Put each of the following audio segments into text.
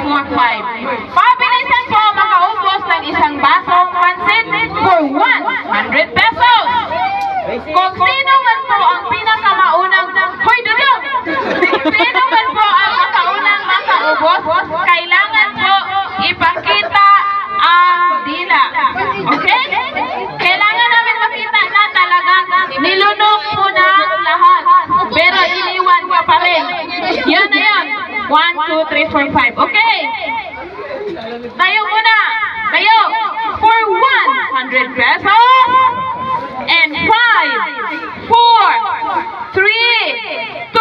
545. Pabilisan po makaubos ng isang basong pansit for 100 pesos. Kung sino man po ang pinakamaunang, hoy dudong! Sino man po ang makaunang makaubos, kailangan po ipakita ang dila. Okay? Kailangan namin makita na talagang nilunok po ng lahat. Pero iniwan ka pa rin. Yan na yan. 1, 2, 3, 4, 5. Okay? Tayo muna. Tayo. For 100 pesos. And 5, 4, 3, 2,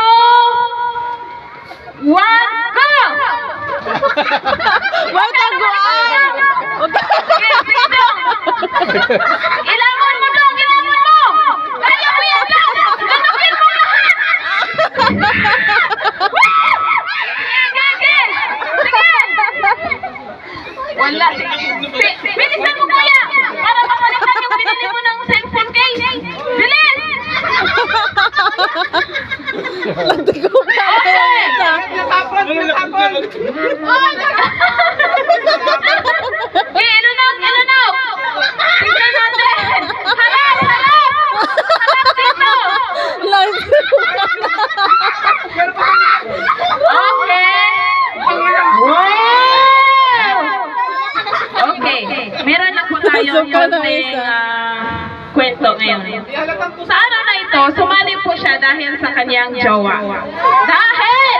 1, go! Mataguan! Ilangon mo dong! Ilangon mo! Kaya mo yan lang! Tutukin mo lahat! Sige! Wala. Bilisan mo kuya! Para mapalitan yung binili mo ng cellphone case! Bilis! Ilunok! Ilunok! Tingnan natin! Harap! Harap! Harap dito! Okay! Wow! Okay. Meron na po tayong konting kwento ngayon. Sa araw na ito, sumali po siya dahil sa kanyang jowa. Dahil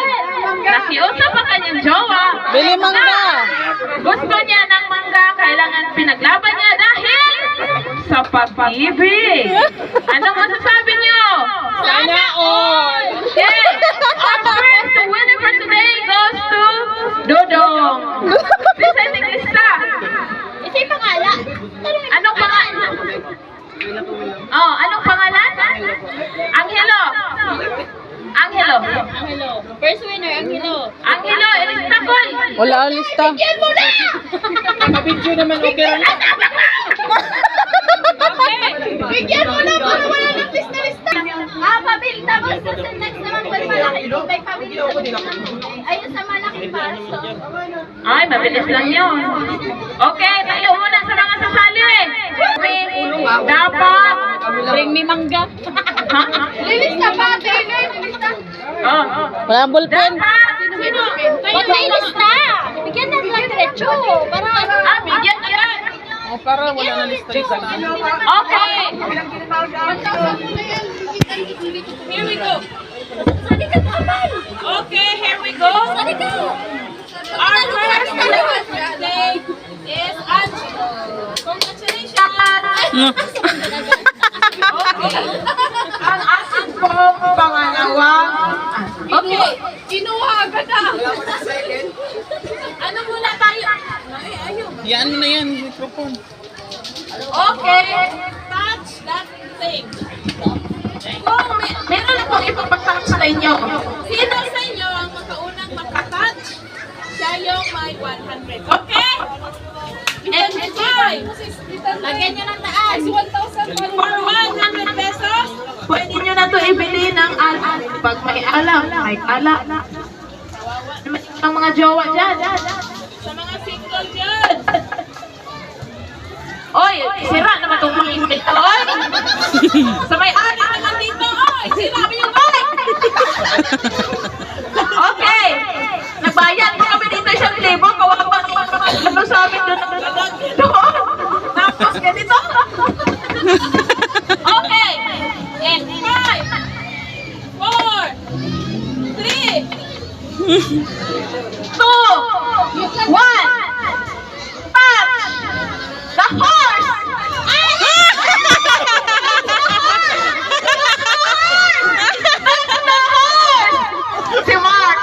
nakiusap ang kanyang jowa. Bili mangga! Gusto niya ng mangga, kailangan pinaglaban niya dahil sa pag-ibig. Anong masasabi niyo? Sana all! Okay. Our first winner for today goes to Dodong. Presenting lista. Isa yung pangalan. Anong pangalan? Oh, anong pangalan? Angelo. Angelo. Angelo. First winner, Angelo. Angelo, ilista ko. Wala ang lista. Yan mo na! Naka-video naman, okay rin. Bigyan mo na para wala ng lista-lista. Pabil. Tapos sa next naman po malaki tubig. Pabil sa ayun sa malaki paso. Ay, mabilis lang yun. Okay, tayo muna sa mga sasali. Dapat. Bring me mangga. Ha? Lilista pa, Taylor. Lilista. Oh. Wala ang ballpen. Dapat. Huwag na ilista. Bigyan na lang diretso. Para Ah, bigyan ka yan. Oh, para wala na lista. Okay. Here we go. Sali ka kapal. Okay, here we go. Sali ka. Our first today is Angelo. Congratulations. Okay. Ang ating pong pangalawang. Okay. Kinuha agad na. Ano muna tayo? Ay, ayun. Yan mo na yan, microphone. Okay. Touch that thing. Kung meron na pong ipapatouch sa inyo. Sino sa inyo ang makaunang makatouch? Siya yung may 100. Okay? And 5. Lagyan nyo ng taas. 1,000 for 100 pesos. Pwede nyo na ito ibili ng ala. Pag may ala, may ala. Ang mga jowa dyan. Sa mga single dyan. Oy, sira naman itong makinig. Oy! Sa may ala naman dito. Oy, sira mo yung bike. Okay. Nagbayad mo kami dito 1,000. Kawawa naman ano sa amin doon. Tapos ganito. Okay. And 5, 4, 3, 2, 1. Touch the horse. Si Mark.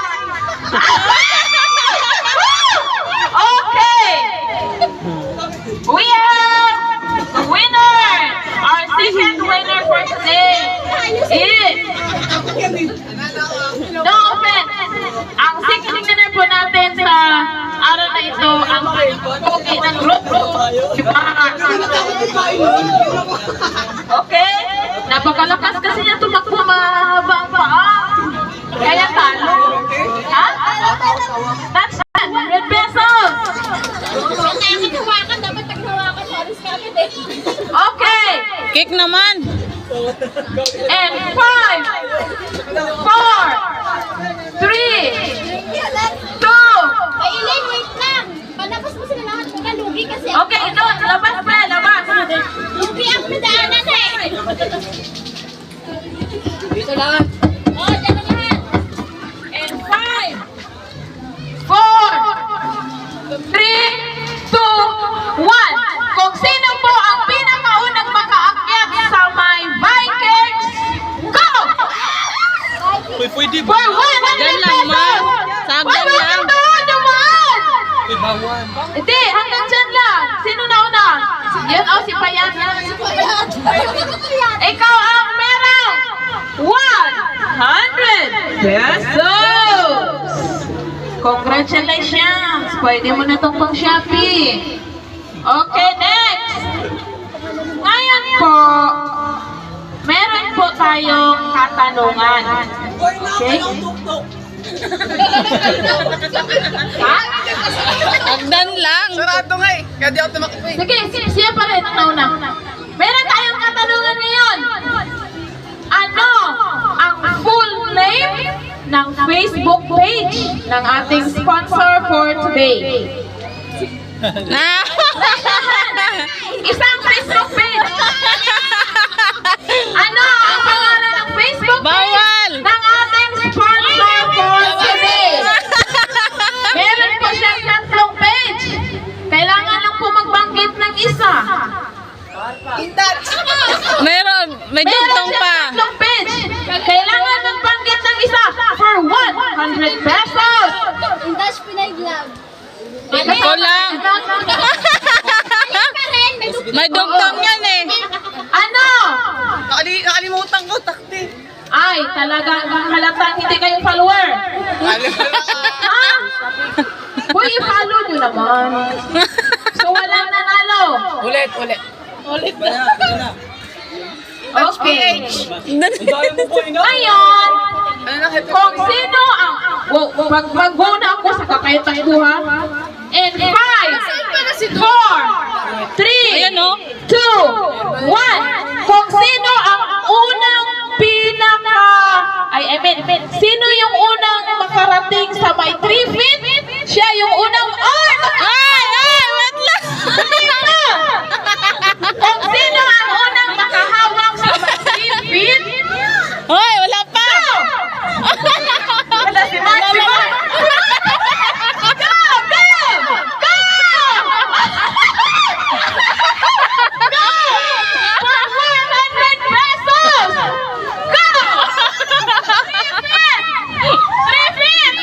Okay. We have a winner. Our second winner for today is no offense. Ang second winner po natin sa araw na ito ang okay ng grupo. Si Mark. Okay? Napakalakas kasi niya tumakbo mahaba ang paa. Kaya talo. Ha? That's 100 Cake naman. And 5, 4, 3, 2. Aileen, wait lang. Palabas mo sila lahat. Kalugi kasi. Okay, doon. Labas pa, labas. Lugi ang nadaanan eh. Dito lang. Oh, dyan na lahat. And 5, 4, 3, 2, 1. Kung sino po ang pinakaunang makaakyat sa may Vikings, go! Uy, pwede ba? For 100 Diyan lang, ma. pesos! Sagdan Wala lang. ka doon, dumaan! Uy, bawan. Hindi, hanggang dyan lang. Sino na una? Yan, oh, si Payat. Ikaw ang merong 100 pesos! Congratulations! Pwede mo na itong pang Shopee. Okay, next! Ngayon po, meron po tayong katanungan. Okay? Ha? Sagdan lang. Sarado nga eh. Kaya di ako tumakbo eh. Sige, siya pa rin ang nauna. Meron tayong katanungan ngayon. Ano ang full name ng Facebook page ng ating sponsor for today? Na. Isang Facebook page. Ano ang pangalan ng Facebook page Bawal. ng ating sponsor for today? Meron po siyang 3 page. Kailangan lang po magbanggit ng isa. Meron. May dugtong pa. Meron siyang 3 page. Kailangan magbanggit ng isa for 100 pesos. Indash Pinay Vlog. Ikaw lang. Pa rin, may lugi. May dugtong yan eh. Ano? Nakalimutan ko, takti. Ay, talagang halatang hindi kayo follower. Ha? Boy, i-follow nyo naman. So, walang nanalo. Ulit. Okay. Ngayon, Ano na, happy kung sino ang... Mag-go na ako sa kakayatang buha. And 5, 4, 3, Ayan, oh. 2, 1. Kung sino ang unang sino yung unang makarating sa may 3 feet, siya yung unang... Ay, wait lang. Kung sino ang unang makahawak sa may 3 feet, Hoy, wala pa. wala si Mark, si Mark. Go! Go! Go! Go! For 100 pesos! Go! 3 feet!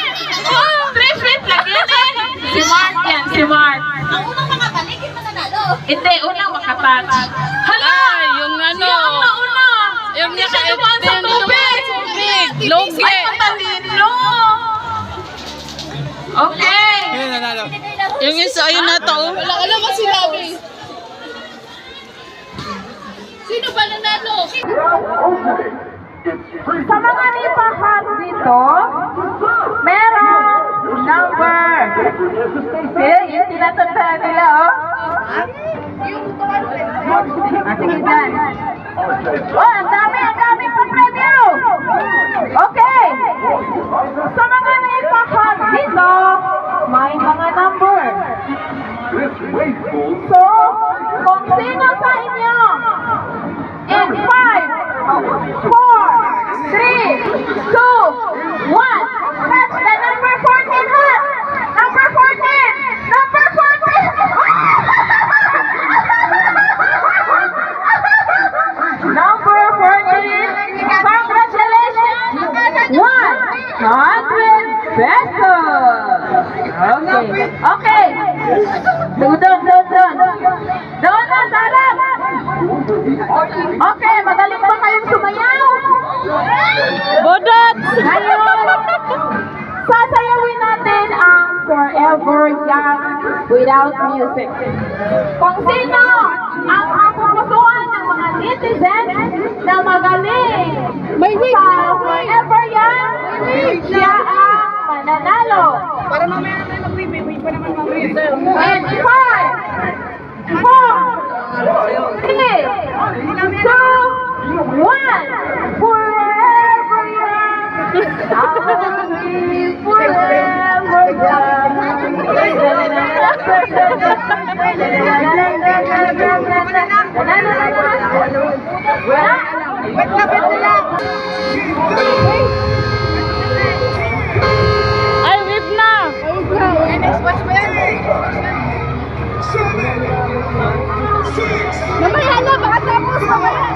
3 feet lang yan eh. Si Mark yan, si Mark. Ang unang makabalik, yung mananalo. Hindi, unang makatouch. Hala! Ay, yung ano. Siya ang nauna. Yung Hindi siya dumaan sa tubig. Logi. Ay, matalino. Okay. Ayun, nanalo. Yung isa, ayun na to. Wala ka naman sinabi. Sino ba nanalo? Sa mga nipahat dito, merong number. Eh, yung tinatandaan nila, oh. Sige dyan. Oh, ang dami pa preview. Okay. Sa mga nipahat dito, may mga number. So, kung sino sa inyo, in 5, 4, 3, 2, 1, that's the number 14 hat. Number 14. Number 14. Number 14. Congratulations. 100 pesos. Okay. Okay. Doon. Doon na, sarap. Okay, magaling ba kayong sumayaw? Bodot. Ngayon, sasayawin natin ang Forever Young without music. Kung sino ang kapupusuan ng mga netizens na magaling sa Forever Young, siya ang mananalo. Para mamaya na tayo mag-review. Wait pa naman mamaya. And 5, 4, 3, 2, Wait na lang. Ay, whip na! Next watch mo yan. Mamaya na, baka tapos mamaya.